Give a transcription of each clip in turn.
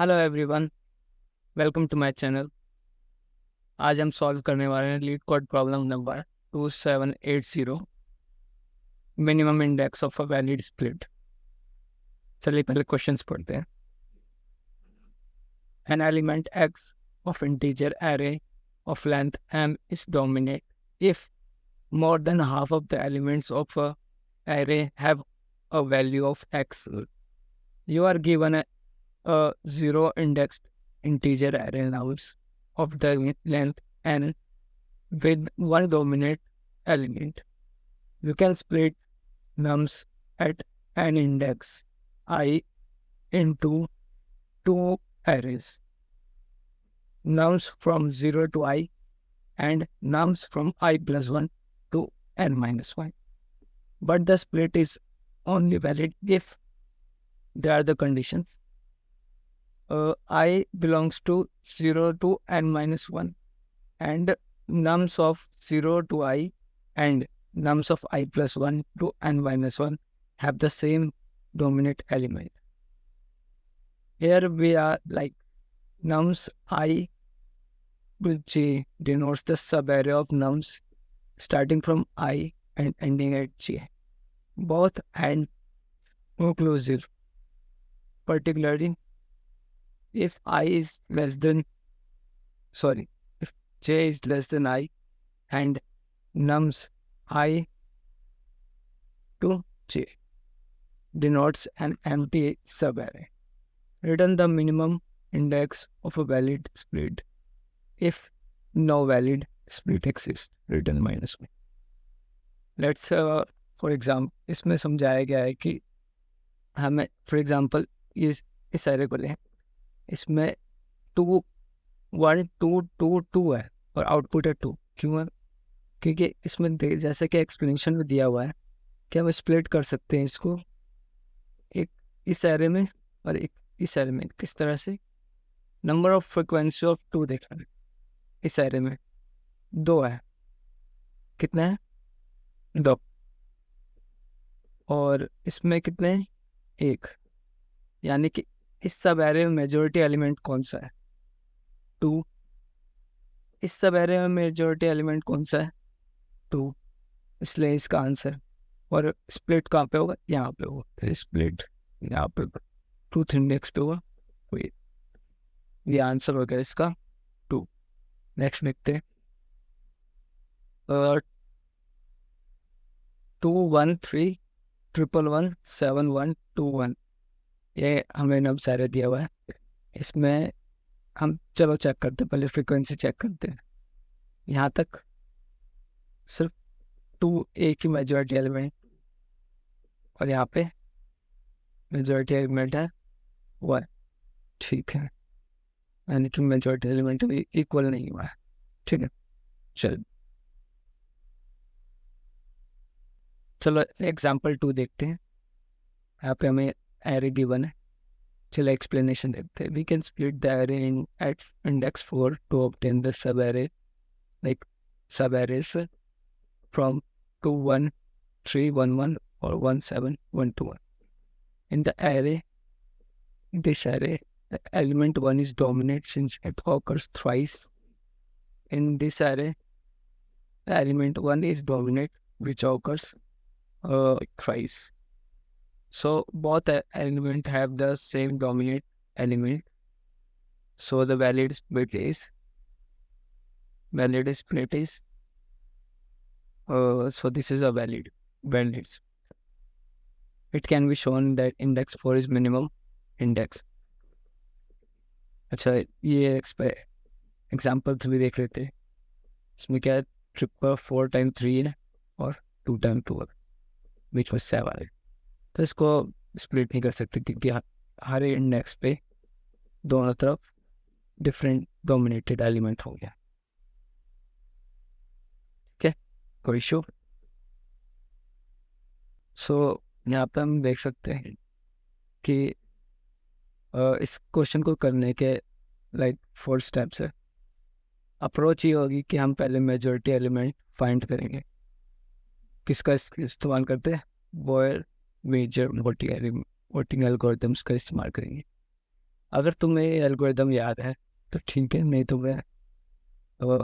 Hello everyone, welcome to my channel. आज हम solve करने वाले हैं LeetCode problem number 2780, minimum index of a valid split. चलिए पहले क्वेश्चंस पढ़ते हैं। An element x of integer array of length m is dominant if more than half of the elements of a array have a value of x. You are given a zero indexed integer array nouns of the length n with one dominant element. You can split nums at an index I into two arrays, nums from 0 to I and nums from I plus 1 to n minus 1. But the split is only valid if there are the conditions. I belongs to 0 to n minus 1 and nums of 0 to I and nums of I plus 1 to n minus 1 have the same dominant element. Here we are like nums I with j denotes the subarray of nums starting from I and ending at j. Both and inclusive, particularly if I is less than, if j is less than I and nums I to j denotes an empty subarray. Return the minimum index of a valid split. If no valid split exists, return -1. Let's for example, इसमें समझाया गया है कि हमें for example इस array को लें, इसमें 2 1 2 2 2 है और आउटपुट है 2। क्यों है? क्योंकि इसमें जैसे कि एक्सप्लेनेशन में दिया हुआ है कि हम स्प्लिट कर सकते हैं इसको, एक इस एरे में और एक इस एरे में। किस तरह से? नंबर ऑफ फ्रिक्वेंसी ऑफ 2 देखना है। इस एरे में 2 है, कितने हैं? 2। और इसमें कितने हैं? 1। यानी कि इस सब एरे में मेजॉरिटी एलिमेंट कौन सा है? 2। इस सब एरे में मेजॉरिटी एलिमेंट कौन सा है? 2। इसलिए इसका आंसर। और स्प्लिट कहाँ पे होगा? यहाँ पे होगा। स्प्लिट यहाँ पे ट्रूथ इंडेक्स पे होगा। ये आंसर हो गया इसका 2। नेक्स्ट देखते हैं। 2 1 3 1 1 7 1 2 1, ये हमें नब सारे दिया हुआ है। इसमें हम चलो चेक करते हैं, पहले फ्रीक्वेंसी चेक करते हैं। यहाँ तक सिर्फ 2 एक ही मेजॉरिटी एलिमेंट और यहाँ पे मेजॉरिटी एलिमेंट है 1। ठीक है, यानी कि मेजॉरिटी एलिमेंट भी इक्वल नहीं हुआ है। ठीक है, चलो एग्जाम्पल 2 देखते हैं। यहाँ पे हमें एरे गिवन है। चलो एक्सप्लेनेशन देखते हैं। We can split the array in at index 4 to obtain the subarray, like subarrays from 2 1 3 1 1 or 1 7 1 2 1. In the array, this array, the element 1 is dominant since it occurs thrice. In this array, the element 1 is dominant, which occurs thrice. So both elements have the same dominant element. So the valid split is so this is a valid. It can be shown that index 4 is minimum index. अच्छा, ये example 3 देख लेते हैं। इसमें क्या है? 4 time 3 है और 2 टाइम 2 है, विच वाज 7 है। तो इसको स्प्लिट नहीं कर सकते क्योंकि हर इंडेक्स पे दोनों तरफ डिफरेंट डोमिनेटेड एलिमेंट हो गया। ठीक है, कोई इशू? सो यहाँ पे हम देख सकते हैं कि इस क्वेश्चन को करने के 4 स्टेप्स है। अप्रोच ये होगी कि हम पहले मेजॉरिटी एलिमेंट फाइंड करेंगे। किसका इस्तेमाल करते हैं? बोयर मेजर वोटिंग एल्गोरिथम्स का इस्तेमाल करेंगे। अगर तुम्हें एल्गोरिदम याद है तो ठीक है, नहीं तो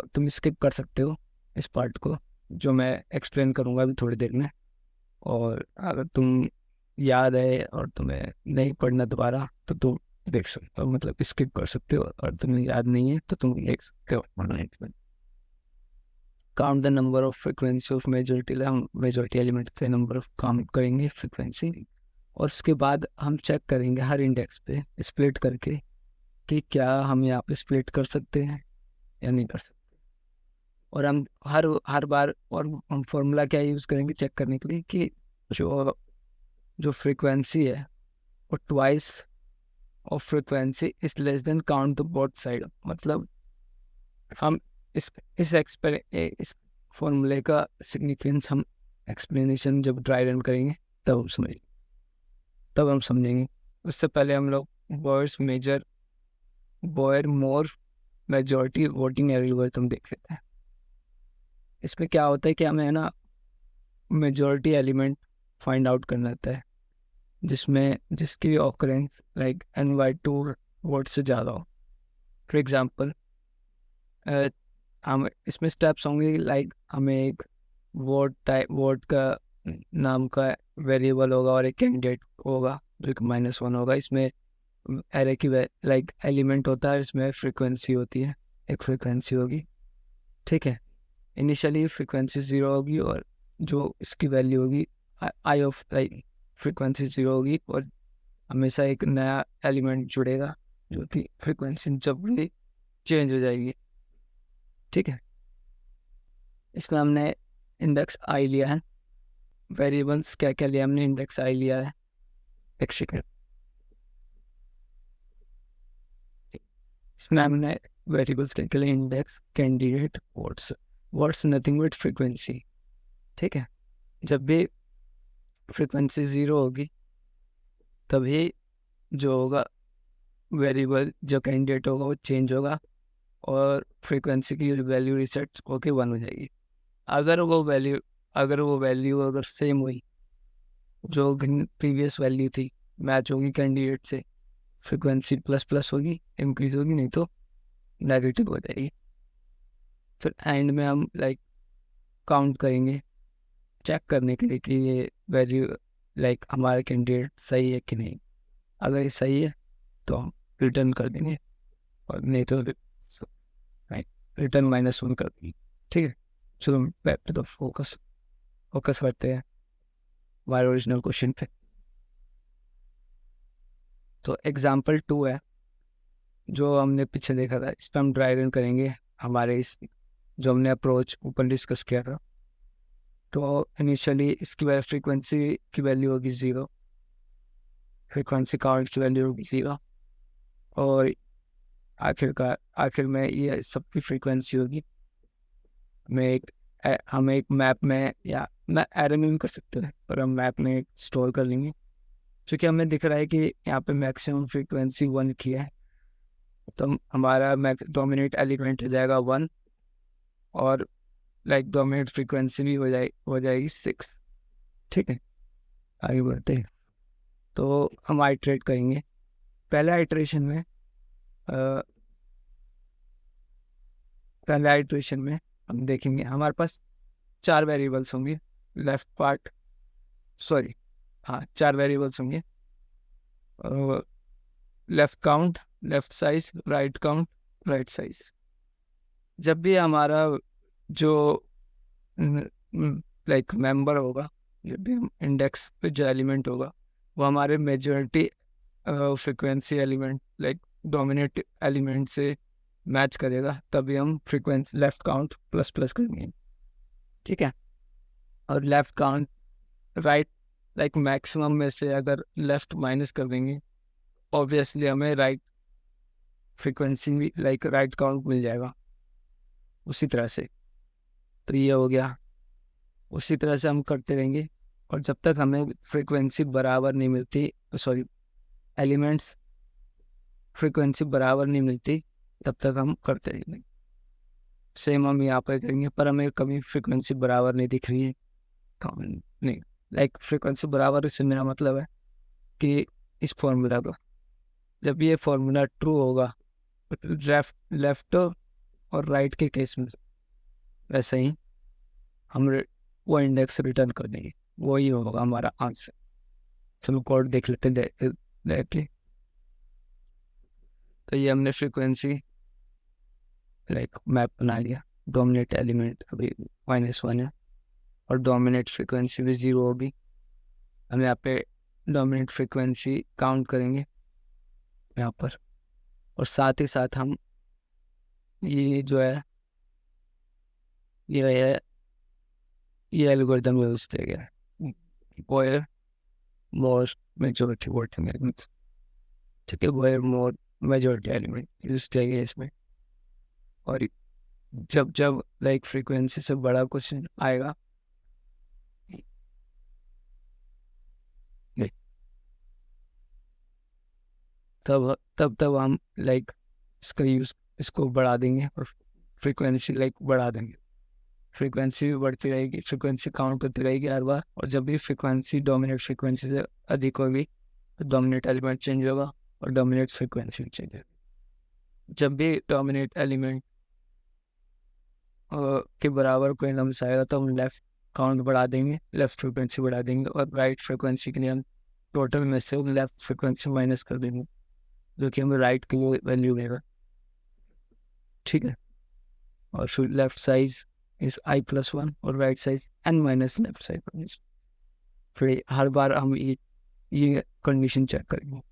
तुम स्किप कर सकते हो इस पार्ट को, जो मैं एक्सप्लेन करूँगा अभी थोड़ी देर में। और अगर तुम याद है और तुम्हें नहीं पढ़ना दोबारा तो तुम देख सकते हो, मतलब स्किप कर सकते हो। और तुम्हें याद नहीं है तो तुम देख सकते हो। Count the number of frequency of majority, हम मेजोरिटी एलिमेंट से नंबर ऑफ काउंट करेंगे फ्रिक्वेंसी, और उसके बाद हम चेक करेंगे हर इंडेक्स पे स्प्लिट करके कि क्या हम यहाँ पे स्प्लिट कर सकते हैं या नहीं कर सकते। और हम हर हर बार, और हम फॉर्मूला क्या यूज़ करेंगे चेक करने के लिए कि जो जो फ्रीक्वेंसी है वो twice of frequency is less than count the both side. मतलब हम इस फॉर्मूले का सिग्निफिकेंस हम एक्सप्लेनेशन जब ड्राई रन करेंगे तब हम समझेंगे। उससे पहले हम लोग बॉयर मोर मेजॉरिटी वोटिंग एल्गोरिथम देख लेते हैं। इसमें क्या होता है कि हमें है ना मेजॉरिटी एलिमेंट फाइंड आउट करना होता है जिसकी ऑकरेंस लाइक n/2 वोट से ज़्यादा हो। फॉर एग्जांपल हम इसमें स्टेप्स होंगे, लाइक हमें एक वोट का नाम का वेरिएबल होगा और एक कैंडिडेट होगा जो कि -1 होगा। इसमें एरे की लाइक एलिमेंट होता है, इसमें फ्रीक्वेंसी होती है, एक फ्रीक्वेंसी होगी। ठीक है, इनिशियली फ्रीक्वेंसी 0 होगी और जो इसकी वैल्यू होगी आई ऑफ लाइक फ्रीक्वेंसी 0 होगी, और हमेशा एक नया एलिमेंट जुड़ेगा जो कि फ्रीक्वेंसी जब भी चेंज हो जाएगी। ठीक है, इसमें हमने इंडेक्स आई लिया है। वेरिएबल्स क्या क्या लिया हमने, इंडेक्स आई लिया है, इसमें हमने वेरिएबल्स के लिए index, candidate, votes nothing but frequency. ठीक है, जब भी फ्रीक्वेंसी 0 होगी तभी जो होगा वेरिएबल जो कैंडिडेट होगा वो चेंज होगा और फ्रीक्वेंसी की वैल्यू रिसेट होके 1 हो जाएगी। अगर वो वैल्यू अगर सेम हुई, जो प्रीवियस वैल्यू थी मैच होगी कैंडिडेट से, फ्रीक्वेंसी प्लस प्लस होगी, इंक्रीज होगी, नहीं तो नेगेटिव हो जाएगी। फिर एंड में हम लाइक काउंट करेंगे चेक करने के लिए कि ये वैल्यू लाइक हमारा कैंडिडेट सही है कि नहीं। अगर ये सही है तो हम रिटर्न कर देंगे, और नहीं तो रिटर्न -1 कर देंगे। ठीक है, चलो बैक टू द फोकस करते हैं हमारे ओरिजिनल क्वेश्चन पे। तो एग्जाम्पल 2 है जो हमने पीछे देखा था, इस पर हम ड्राई रन करेंगे हमारे इस जो हमने अप्रोच ऊपर डिस्कस किया था। तो इनिशियली इसकी फ्रीक्वेंसी की वैल्यू होगी 0, फ्रीक्वेंसी काउंट की वैल्यू होगी 0, और आखिर में ये सबकी फ्रीक्वेंसी होगी। हम एक मैप में या एरे में भी कर सकते हैं, और हम मैप में स्टोर कर लेंगे। क्योंकि हमें दिख रहा है कि यहाँ पे मैक्सिमम फ्रीक्वेंसी 1 की है, तो हमारा डोमिनेट एलिमेंट हो जाएगा 1, और लाइक डोमिनेट फ्रीक्वेंसी भी हो जाएगी 6। ठीक है, आगे बढ़ते हैं। तो हम आइट्रेट करेंगे। पहले आइट्रेशन में हम देखेंगे हमारे पास 4 वेरिएबल्स होंगे, हाँ 4 वेरिएबल्स होंगे, left count, left size, right count, right size. जब भी हमारा जो लाइक मेंबर होगा, जब भी इंडेक्स पे जो एलिमेंट होगा वो हमारे majority frequency element like dominate element से मैच करेगा, तभी हम frequency left count plus plus करेंगे। ठीक है, और left count right like maximum में से अगर लेफ्ट माइनस कर देंगे, ऑब्वियसली हमें राइट फ्रीक्वेंसी भी लाइक राइट काउंट मिल जाएगा उसी तरह से। तो ये हो गया, उसी तरह से हम करते रहेंगे, और जब तक हमें फ्रीक्वेंसी बराबर नहीं मिलती, एलिमेंट्स फ्रीक्वेंसी बराबर नहीं मिलती, तब तक हम करते रहेंगे। सेम हम यहाँ पर करेंगे, पर हमें कभी फ्रीक्वेंसी बराबर नहीं दिख रही है, नहीं लाइक फ्रीक्वेंसी बराबर से मेरा मतलब है कि इस फॉर्मूला को जब ये फॉर्मूला ट्रू होगा लेफ्ट और राइट के केस में वैसे ही हम वो इंडेक्स रिटर्न कर देंगे, वही होगा हमारा आंसर। चलो कोड देख लेते डायरेक्टली। तो ये हमने फ्रीक्वेंसी लाइक मैप बना लिया। डोमिनेट एलिमेंट अभी -1 है और डोमिनेट फ्रीक्वेंसी भी 0 होगी। हम यहाँ पे डोमिनेट फ्रीक्वेंसी काउंट करेंगे यहाँ पर, और साथ ही साथ हम ये जो है ये एल्गोरिथम यूज किया गया है, where most majority voting element. ठीक है, where more majority element use किया गया इसमें। और जब जब लाइक फ्रीक्वेंसी से बड़ा कुछ आएगा तब हम लाइक इसको बढ़ा देंगे और फ्रीक्वेंसी लाइक बढ़ा देंगे। फ्रीक्वेंसी भी बढ़ती रहेगी, फ्रीक्वेंसी काउंट करती रहेगी हर बार, और जब भी फ्रीक्वेंसी डोमिनेट फ्रीक्वेंसी से अधिक होगी तो डोमिनेट एलिमेंट चेंज होगा और डोमिनेट फ्रीक्वेंसी भी चेंज होगी। जब भी डोमिनेट एलिमेंट के बराबर कोई नंबर आएगा तो हम लेफ्ट काउंट बढ़ा देंगे, लेफ्ट फ्रीक्वेंसी बढ़ा देंगे, और राइट फ्रीक्वेंसी के लिए हम टोटल में से लेफ्ट फ्रीक्वेंसी माइनस कर देंगे, जो कि हमें राइट की वैल्यू देगा। ठीक है, और फिर लेफ्ट साइज इज i+1 और right size n minus left side. फिर हर बार हम ये कंडीशन चेक करेंगे,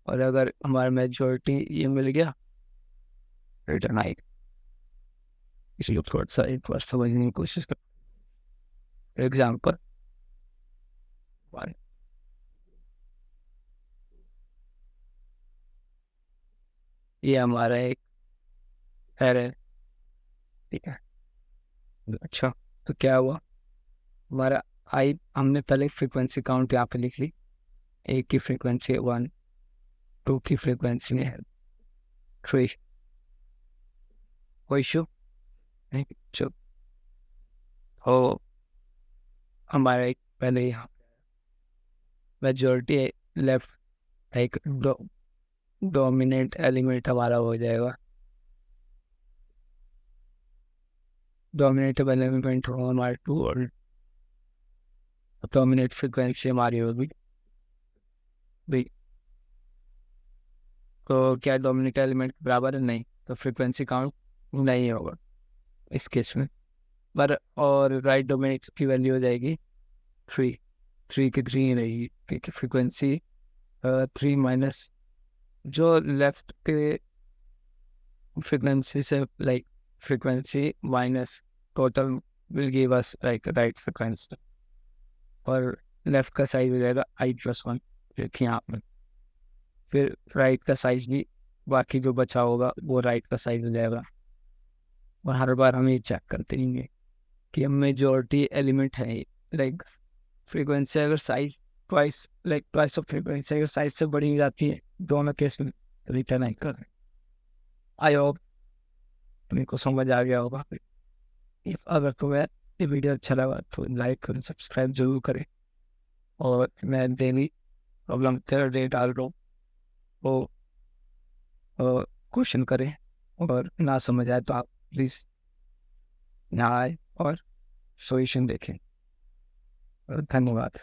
और अगर हमारा मेजॉरिटी ये मिल गया रिटर्न आएगा। इसलिए थोड़ा सा एक बार समझने की कोशिश कर। एग्जाम्पल, ये हमारा एक एरर, ठीक है। अच्छा, तो क्या हुआ हमारा हमने पहले फ्रीक्वेंसी काउंट यहाँ पे लिख ली। एक की फ्रीक्वेंसी 1, 2 की फ्रीक्वेंसी है 3, कोई इशू नहीं। चलो, तो हमारा एक पहले यहाँ मेजॉरिटी लेफ्ट एक डोमिनेट एलिमेंट हमारा हो जाएगा। डोमिनेट एलिमेंट होगा हमारा 2 और डोमिनेट फ्रीक्वेंसी हमारी होगी भाई। तो क्या डोमिनेट एलिमेंट बराबर है? नहीं, तो फ्रीक्वेंसी काउंट नहीं होगा इस केस में। पर और राइट डोमिनेट की वैल्यू हो जाएगी 3 की 3 ही रहेगी, क्योंकि फ्रीक्वेंसी 3 माइनस जो लेफ्ट के फ्रीक्वेंसी से like frequency minus total will give us like right frequency, और लेफ्ट का साइज हो जाएगा i+1 देखिए यहाँ पे। फिर राइट का साइज भी बाकी जो बचा होगा वो राइट का साइज हो जाएगा। और हर बार हम ये चेक करते रहेंगे कि मेजॉरिटी एलिमेंट है लाइक फ्रीक्वेंसी अगर साइज ट्वाइस ऑफ फ्रीक्वेंसी अगर साइज से बड़ी हो जाती है दोनों केस में तो रिटर्न आई कर। आई होप तुम्हें को समझ आ गया होगा। अगर तुम्हें ये वीडियो अच्छा लगा तो लाइक करें, सब्सक्राइब जरूर करें, और मैं डेली प्रॉब्लम थर्सडे डाल रहा हूँ, वो क्वेश्चन करें, और ना समझ आए तो आप प्लीज़ ना आए और सॉल्यूशन देखें। धन्यवाद।